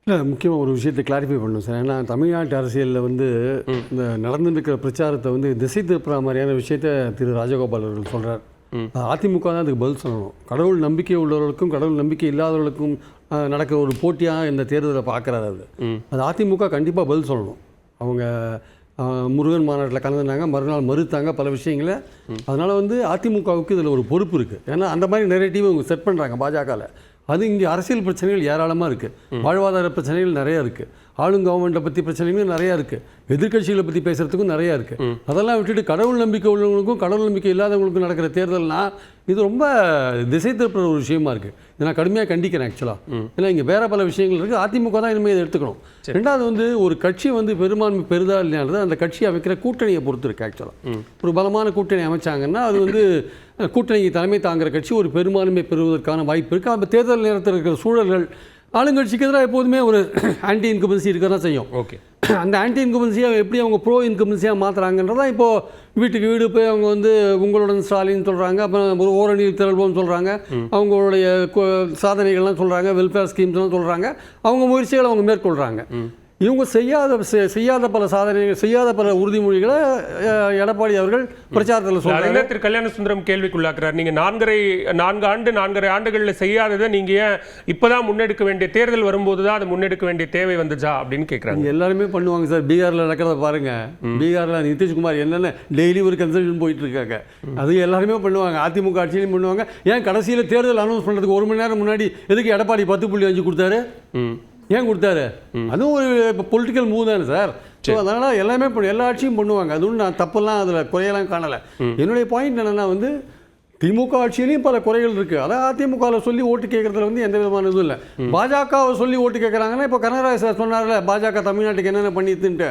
இல்லை, முக்கியமாக ஒரு விஷயத்தை கிளாரிஃபை பண்ணணும் சார். ஏன்னா தமிழ்நாட்டு அரசியலில் வந்து இந்த நடந்துருக்கிற பிரச்சாரத்தை வந்து திசை திருப்புற மாதிரியான விஷயத்த திரு ராஜகோபால் அவர்கள் சொல்கிறார். அதிமுக தான் அதுக்கு பதில் சொல்லணும். கடவுள் நம்பிக்கை உள்ளவர்களுக்கும் கடவுள் நம்பிக்கை இல்லாதவர்களுக்கும் நடக்கிற ஒரு போட்டியாக இந்த தேர்தலை பார்க்குறாரு. அது அதிமுக கண்டிப்பாக பதில் சொல்லணும். அவங்க முருகன் மாநாட்டில் கலந்துனாங்க, மறுநாள் மறுத்தாங்க பல விஷயங்களை. அதனால் வந்து அதிமுகவுக்கு இதில் ஒரு பொறுப்பு இருக்குது. ஏன்னா அந்த மாதிரி நெரேட்டிவ் இவங்க செட் பண்ணுறாங்க பாஜகவில். அது இங்கே அரசியல் பிரச்சனைகள் ஏராளமாக இருக்குது, வாழ்வாதார பிரச்சனைகள் நிறையா இருக்குது, ஆளும் கவர்மெண்ட்டை பற்றி பிரச்சனைகளும் நிறையா இருக்குது, எதிர்கட்சிகளை பற்றி பேசுகிறதுக்கும் நிறையா இருக்குது. அதெல்லாம் விட்டுட்டு கடவுள் நம்பிக்கை உள்ளவங்களுக்கும் கடவுள் நம்பிக்கை இல்லாதவங்களுக்கும் நடக்கிற தேர்தல்னால் இது ரொம்ப திசை திருப்புற ஒரு விஷயமா இருக்குது. இதை நான் கடுமையாக கண்டிக்கிறேன் ஆக்சுவலாக. ஏன்னா இங்கே வேறு பல விஷயங்கள் இருக்குது. அதிமுக தான் இனிமேல் இதை எடுத்துக்கணும். ரெண்டாவது வந்து ஒரு கட்சி வந்து பெரும்பான்மை பெறுதா இல்லையானது அந்த கட்சி அமைக்கிற கூட்டணியை பொறுத்து இருக்குது ஆக்சுவலாக. ஒரு பலமான கூட்டணி அமைச்சாங்கன்னா அது வந்து கூட்டணிக்கு தலைமை தாங்குகிற கட்சி ஒரு பெரும்பான்மை பெறுவதற்கான வாய்ப்பு இருக்குது. அந்த தேர்தல் நேரத்தில் இருக்கிற சூழல்கள் ஆளுங்கட்சிக்கு எதிராக எப்போதுமே ஒரு ஆன்டி இன்கம்பன்சி இருக்க தான் செய்யும். ஓகே, அந்த ஆன்டி இன்கம்பன்சியாக எப்படி அவங்க ப்ரோ இன்கம்பன்சியாக மாற்றுறாங்கன்றதான் இப்போது வீட்டுக்கு வீடு போய் அவங்க வந்து உங்களுடன் ஸ்டாலின் சொல்கிறாங்க, அப்புறம் ஒரு ஓரணியில் திரள்வோம்னு சொல்கிறாங்க, அவங்களுடைய சாதனைகள்லாம் சொல்கிறாங்க, வெல்ஃபேர் ஸ்கீம்ஸ்லாம் சொல்கிறாங்க, அவங்க முயற்சிகளை அவங்க மேற்கொள்கிறாங்க. இவங்க செய்யாத பல சாதனைகள், செய்யாத பல உறுதிமொழிகளை எடப்பாடி அவர்கள் பிரச்சாரத்தில் சொல்றாங்க. திரு கல்யாண சுந்தரம் கேள்விக்குள்ளாக்குறார். நீங்க 4.5 ஆண்டுகளில் செய்யாததை நீங்க ஏன் இப்பதான் முன்னெடுக்க வேண்டிய, தேர்தல் வரும்போது தான் அதை முன்னெடுக்க வேண்டிய தேவை வந்துச்சா அப்படின்னு கேட்குறாங்க. எல்லாருமே பண்ணுவாங்க சார். பீகாரில் நடக்கிறத பாருங்க. பீகாரில் நிதிஷ்குமார் என்னென்ன டெய்லி ஒரு கன்சல்டன் போயிட்டு இருக்காங்க. அது எல்லாருமே பண்ணுவாங்க. அதிமுக ஆட்சியிலையும் பண்ணுவாங்க. ஏன் கடைசியில் தேர்தல் அனௌன்ஸ் பண்ணுறதுக்கு 1 மணி நேரம் முன்னாடி எதுக்கு எடப்பாடி 10.5 கொடுத்தாரு? ஏன் கொடுத்தாரு? அதுவும் ஒரு பொலிட்டிக்கல் மூவ் தானே சார். ஸோ அதனால் எல்லாமே எல்லா ஆட்சியும் பண்ணுவாங்க. அதுவும் நான் தப்பெல்லாம் அதில் குறையெல்லாம் காணலை. என்னுடைய பாயிண்ட் என்னென்னா வந்து திமுக ஆட்சியிலையும் பல குறைகள் இருக்குது. அதான் அதிமுகவில் சொல்லி ஓட்டு கேட்குறதுல வந்து எந்த விதமான இதுவும் இல்லை. பாஜகவை சொல்லி ஓட்டு கேட்குறாங்கன்னா இப்போ கனகராஜ் சார் சொன்னார்ல, பாஜக தமிழ்நாட்டுக்கு என்னென்ன பண்ணிட்டுன்ட்டு.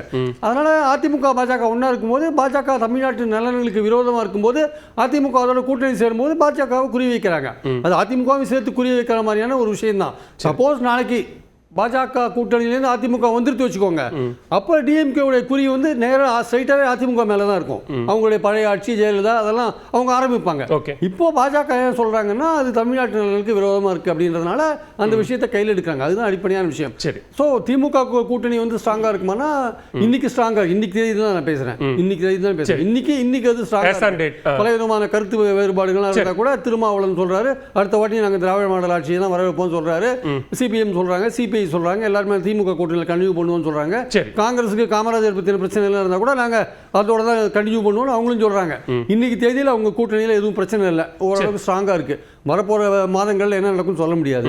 அதனால் அதிமுக பாஜக ஒன்றா இருக்கும்போது, பாஜக தமிழ்நாட்டு நலன்களுக்கு விரோதமாக இருக்கும்போது, அதிமுக அதோட கூட்டணி சேரும்போது பாஜகவை குறி வைக்கிறாங்க. அது அதிமுகவும் சேர்த்து குறி வைக்கிற மாதிரியான ஒரு விஷயம்தான். சப்போஸ் நாளைக்கு பாஜக கூட்டணியிலேருந்து அதிமுக வந்துருத்து வச்சுக்கோங்க, அப்போ டிஎம்கேவுடைய குறி வந்து நேராக ஸ்ட்ரைட்டாகவே அதிமுக மேலே தான் இருக்கும். அவங்களுடைய பழைய ஆட்சி ஜெயலலிதா அதெல்லாம் அவங்க ஆரம்பிப்பாங்க. இப்போ பாஜக ஏன் சொல்கிறாங்கன்னா அது தமிழ்நாட்டு நலனுக்கு விரோதமாக இருக்குது அப்படின்றதுனால அந்த விஷயத்தை கையில் எடுக்கிறாங்க. அதுதான் அடிப்படையான விஷயம். சரி, ஸோ திமுக கூட்டணி வந்து ஸ்ட்ராங்காக இருக்குமானா இன்னைக்கு ஸ்ட்ராங்காக, இன்னைக்கு தேதி தான் நான் பேசுகிறேன், இன்னைக்கு அது ஸ்ட்ராங்காக. பல விதமான கருத்து வேறுபாடுகள்லாம் இருந்தால் கூட திருமாவளவன் சொல்கிறாரு அடுத்த வாட்டி நாங்கள் திராவிட மாடல் ஆட்சியை தான் வரவேற்போம் சொல்கிறாரு. சிபிஎம் சொல்கிறாங்க, சிபிஐ சொல்றாங்க, எல்லாருமே திமுக கூட்டணியில் கண்டினியூ பண்ணுவோம்னு சொல்றாங்க. காங்கிரஸுக்கு காமராஜர் பத்தின பிரச்சனை எல்லாம் இருந்தா கூட நாங்க அதோட தான் கண்டினியூ பண்ணுவோம் அவங்களும் சொல்றாங்க. இன்னைக்கு தேதியில் அவங்க கூட்டணியில் எதுவும் பிரச்சனை இல்லை, ஓரளவுக்கு ஸ்ட்ராங்கா இருக்கு. வரப்போற மாதங்கள்ல என்ன நடக்கும்னு சொல்ல முடியாது.